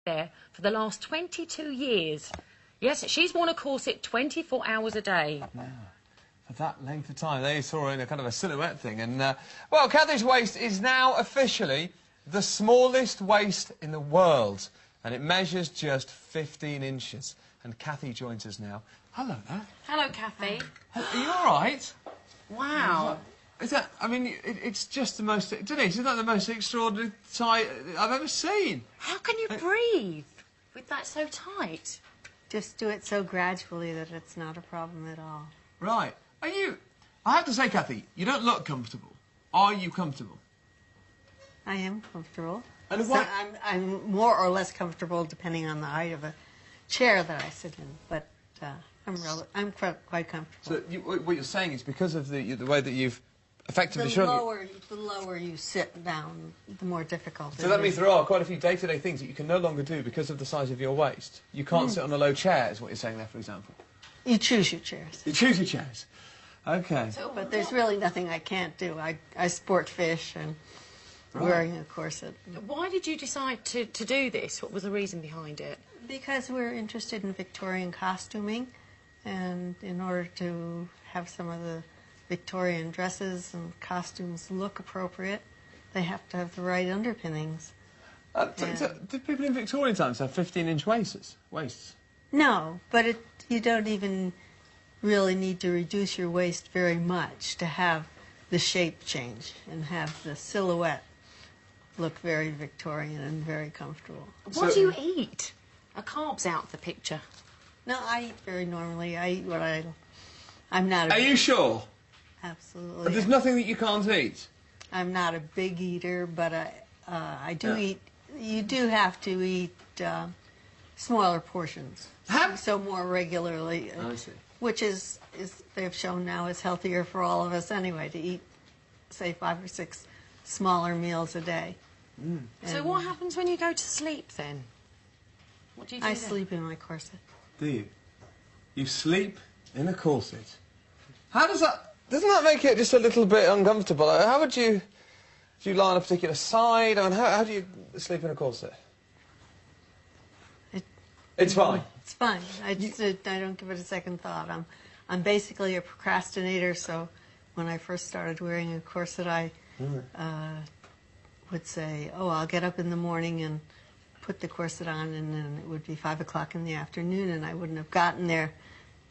there for the last 22 years. Yes, she's worn a corset 24 hours a day. Yeah. For that length of time. They saw her in a kind of a silhouette thing. And, well, Kathy's waist is now officially the smallest waist in the world. And it measures just 15 inches. And Kathy joins us now. Hello there. Hello, Kathy. Are you all right? Wow. Is that, I mean, it's just the most, Denise, isn't that the most extraordinary tie I've ever seen? How can you breathe with that so tight? Just do it so gradually that it's not a problem at all. Right. Are you, I have to say, Kathy, you don't look comfortable. Are you comfortable? I am comfortable. And so what? I'm more or less comfortable depending on the height of a chair that I sit in, but I'm quite comfortable. So what you're saying is because of the way that you've effectively the lower you sit down, the more difficult it is. So that means there are quite a few day-to-day things that you can no longer do because of the size of your waist. You can't sit on a low chair, is what you're saying there, for example. You choose your chairs. You choose your chairs. Okay. So, but there's really nothing I can't do. I sport fish and wearing a corset. Why did you decide to do this? What was the reason behind it? Because we're interested in Victorian costuming, and in order to have some of the Victorian dresses and costumes look appropriate, they have to have the right underpinnings. Did people in Victorian times have 15-inch waists? No, but you don't even really need to reduce your waist very much to have the shape change and have the silhouette look very Victorian and very comfortable. What do you eat? Are carbs out of the picture? No, I eat very normally. I eat what I'm not a... Are you sure? Absolutely. But there's nothing that you can't eat? I'm not a big eater, but I do eat... You do have to eat smaller portions. So more regularly. I see. Which is they've shown now is healthier for all of us anyway, to eat, say, 5 or 6 smaller meals a day. Mm. So what happens when you go to sleep, then? What do you do I then? sleep in my corset. Do you? You sleep in a corset? How does that... Doesn't that make it just a little bit uncomfortable? How would you... Do you lie on a particular side? I mean, how do you sleep in a corset? It's fine. It's fine. I don't give it a second thought. I'm basically a procrastinator, so when I first started wearing a corset, I would say, oh, I'll get up in the morning and put the corset on, and then it would be 5 o'clock in the afternoon, and I wouldn't have gotten there.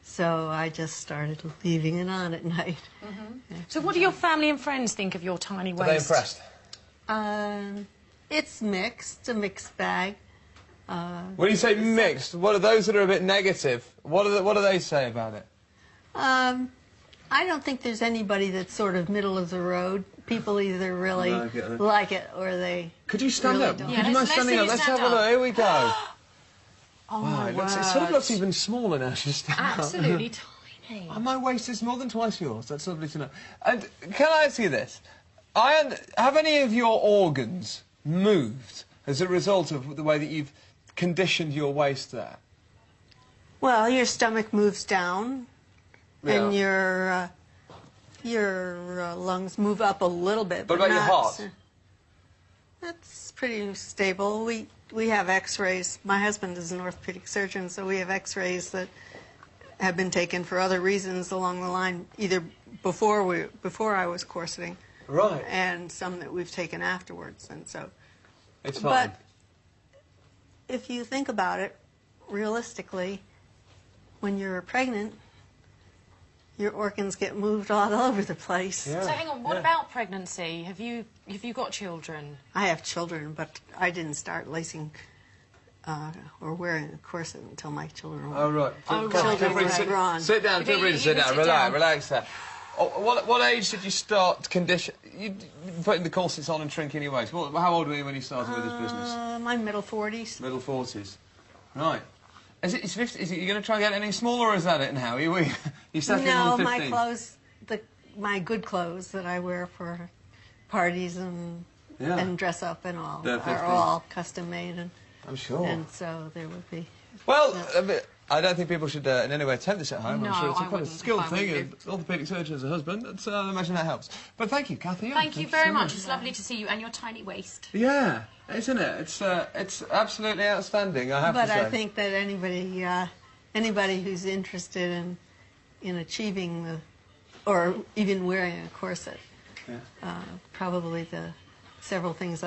So I just started leaving it on at night. Mm-hmm. So what do your family and friends think of your tiny waist? Are they impressed? It's mixed, a mixed bag. When you say mixed, what are those that are a bit negative? What do they say about it? I don't think there's anybody that's sort of middle of the road. People either really like it or they... Could you stand really up? don't. Would you mind standing up? Let's have a look. Here we go. Oh, wow, my it sort of looks even smaller now. She's Absolutely tiny. And my waist is more than twice yours. That's lovely to know. And can I ask you this? Have any of your organs moved as a result of the way that you've conditioned your waist there? Well, your stomach moves down, and your lungs move up a little bit. What about your heart? That's pretty stable. We have X-rays. My husband is an orthopedic surgeon, so we have X-rays that have been taken for other reasons along the line, either before I was corseting, right, and some that we've taken afterwards, and so. It's fine. But if you think about it, realistically, when you're pregnant, your organs get moved all over the place. Yeah. So hang on, what about pregnancy? Have you got children? I have children, but I didn't start lacing or wearing a corset until my children were... Oh, right. Children were grown. Sit down, feel free to sit down. Relax there. What age did you start putting the corsets on and shrinking your waist? How old were you when you started with this business? My middle 40s. Middle 40s. Right. Is it you going to try and get any smaller, or is that it now? You settling on 15? No, my clothes, my good clothes that I wear for parties and dress up and all are all custom made. And, I'm sure. And so there would be... Well, I don't think people should in any way attempt this at home. No, I'm sure it's I quite a wouldn't, skilled if I thing. were And orthopaedic surgeon as a husband, I imagine that helps. But thank you, Kathy. Thank you very so much. It's lovely to see you and your tiny waist. Yeah, isn't it? It's absolutely outstanding, I have to say. But I think that anybody who's interested in achieving or even wearing a corset, probably the several things that